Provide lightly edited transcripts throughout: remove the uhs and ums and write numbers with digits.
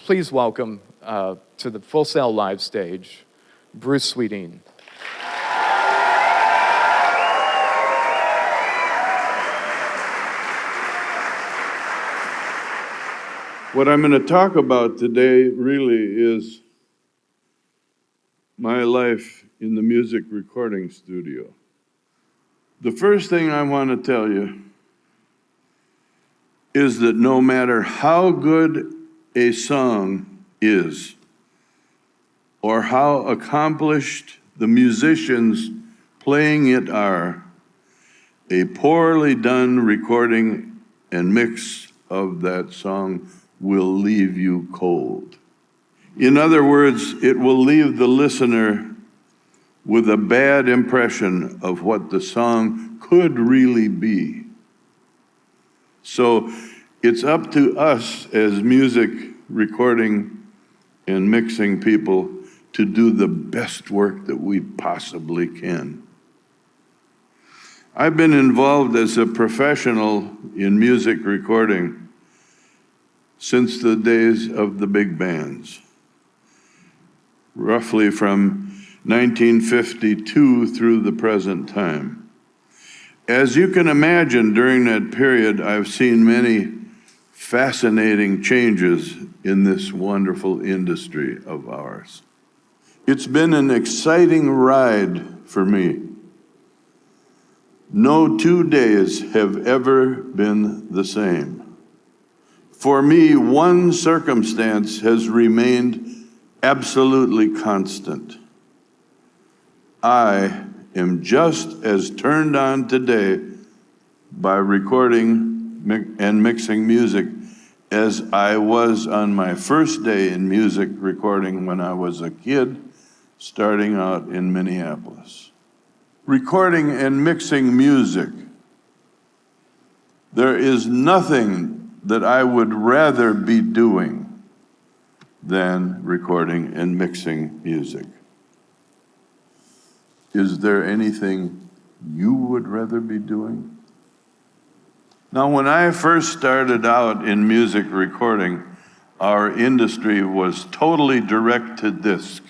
please welcome to the Full Sail Live stage, Bruce Swedien. What I'm going to talk about today really is my life in the music recording studio. The first thing I want to tell you is that no matter how good a song is, or how accomplished the musicians playing it are, a poorly done recording and mix of that song will leave you cold. In other words, it will leave the listener with a bad impression of what the song could really be. So it's up to us as music recording and mixing people to do the best work that we possibly can. I've been involved as a professional in music recording since the days of the big bands, roughly from 1952 through the present time. As you can imagine, during that period, I've seen many fascinating changes in this wonderful industry of ours. It's been an exciting ride for me. No 2 days have ever been the same. For me, one circumstance has remained absolutely constant. I am just as turned on today by recording and mixing music as I was on my first day in music recording when I was a kid starting out in Minneapolis. Recording and mixing music, there is nothing that I would rather be doing than recording and mixing music. Is there anything you would rather be doing? Now, when I first started out in music recording, our industry was totally direct to disc.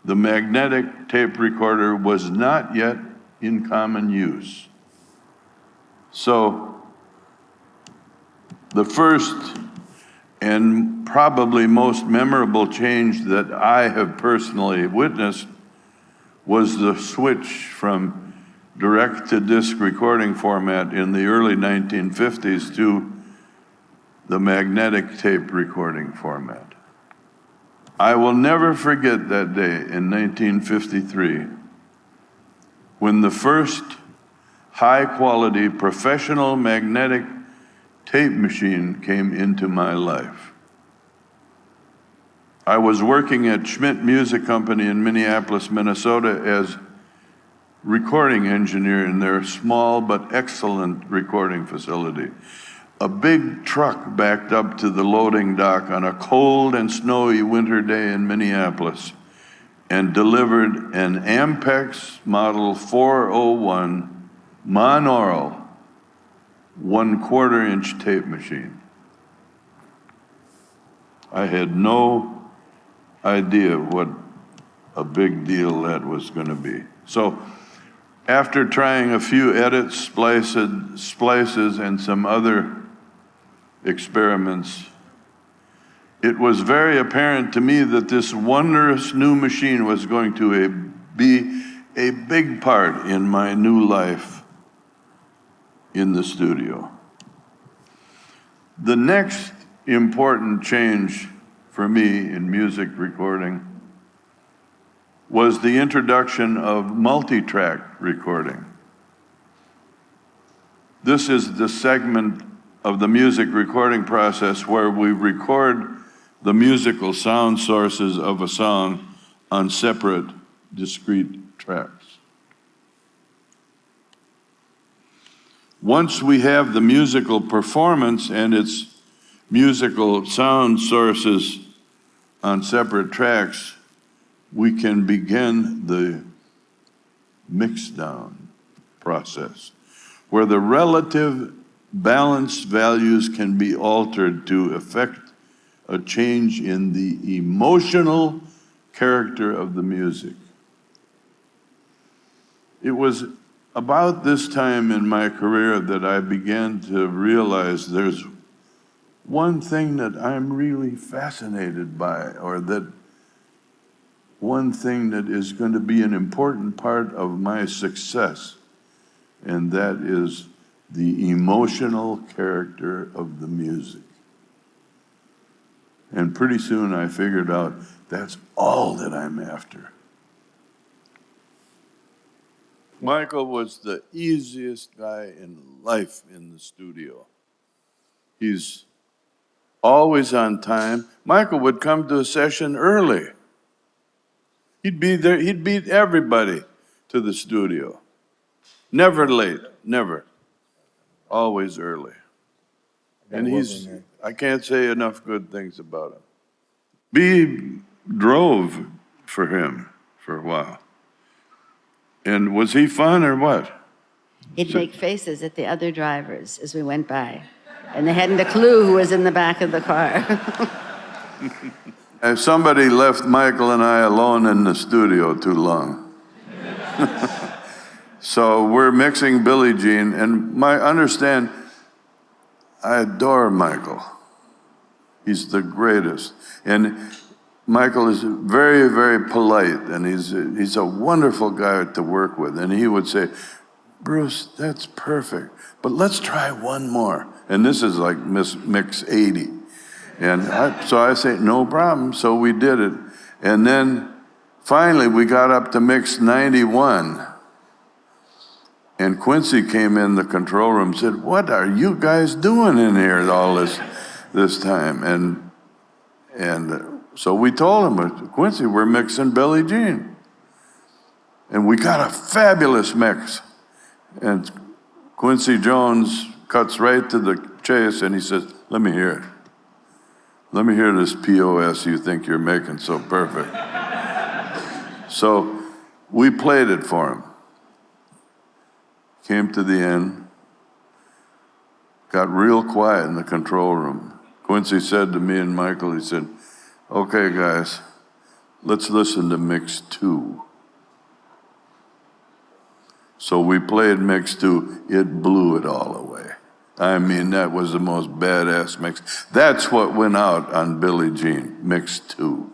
The magnetic tape recorder was not yet in common use. So, the first and probably most memorable change that I have personally witnessed was the switch from direct-to-disc recording format in the early 1950s to the magnetic tape recording format. I will never forget that day in 1953 when the first high-quality professional magnetic tape machine came into my life. I was working at Schmidt Music Company in Minneapolis, Minnesota as recording engineer in their small but excellent recording facility. A big truck backed up to the loading dock on a cold and snowy winter day in Minneapolis and delivered an Ampex Model 401 monaural 1/4 inch tape machine. I had no idea what a big deal that was going to be. So after trying a few edits, splices, and some other experiments, it was very apparent to me that this wondrous new machine was going to be a big part in my new life in the studio. The next important change for me in music recording was the introduction of multi-track recording. This is the segment of the music recording process where we record the musical sound sources of a song on separate, discrete tracks. Once we have the musical performance and its musical sound sources on separate tracks, we can begin the mix-down process, where the relative balance values can be altered to affect a change in the emotional character of the music. It was about this time in my career that I began to realize there's one thing that I'm really fascinated by, or that one thing that is going to be an important part of my success, and that is the emotional character of the music. And pretty soon I figured out that's all that I'm after. Michael was the easiest guy in life in the studio. He's always on time. Michael would come to a session early. He'd be there, he'd beat everybody to the studio. Never late, never. Always early. And I can't say enough good things about him. B drove for him for a while. And was he fun or what? He'd make faces at the other drivers as we went by, and they hadn't a clue who was in the back of the car. If somebody left Michael and I alone in the studio too long. So we're mixing Billie Jean, and I adore Michael. He's the greatest. And Michael is very, very polite, and he's a wonderful guy to work with. And he would say, Bruce, that's perfect, but let's try one more. And this is like mix 80. And so I say, no problem. So we did it. And then finally we got up to mix 91. And Quincy came in the control room and said, what are you guys doing in here all this time? And so we told him, Quincy, we're mixing Billie Jean. And we got a fabulous mix. And Quincy Jones cuts right to the chase and he says, let me hear it. Let me hear this POS you think you're making so perfect. So we played it for him. Came to the end, got real quiet in the control room. Quincy said to me and Michael, he said, okay, guys, let's listen to mix 2. So we played mix 2. It blew it all away. I mean, that was the most badass mix. That's what went out on Billie Jean, mix 2.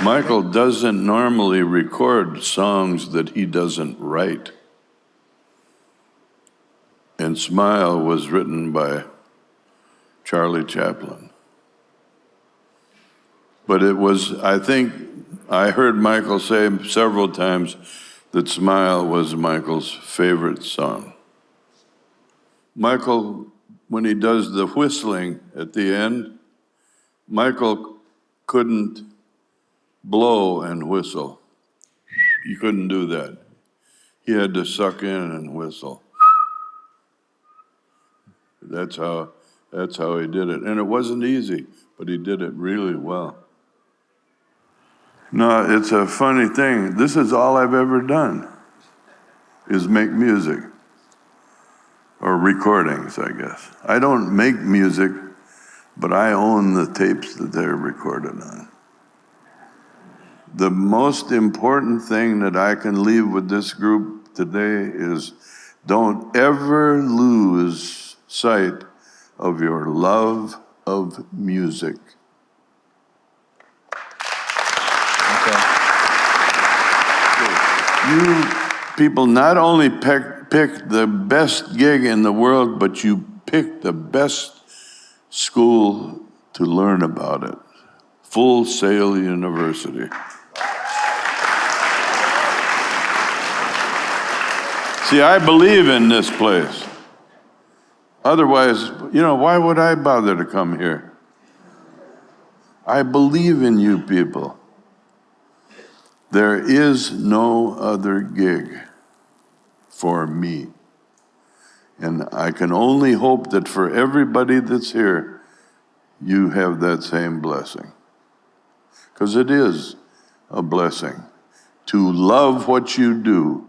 Michael doesn't normally record songs that he doesn't write. And Smile was written by Charlie Chaplin. But it was, I think, I heard Michael say several times that Smile was Michael's favorite song. Michael, when he does the whistling at the end, Michael couldn't blow and whistle. He couldn't do that. He had to suck in and whistle. That's how he did it. And it wasn't easy, but he did it really well. No, it's a funny thing. This is all I've ever done, is make music. Or recordings, I guess. I don't make music, but I own the tapes that they're recorded on. The most important thing that I can leave with this group today is don't ever lose sight of your love of music. Okay. You people not only pick the best gig in the world, but you pick the best school to learn about it. Full Sail University. See, I believe in this place. Otherwise, why would I bother to come here? I believe in you people. There is no other gig for me. And I can only hope that for everybody that's here, you have that same blessing. Because it is a blessing to love what you do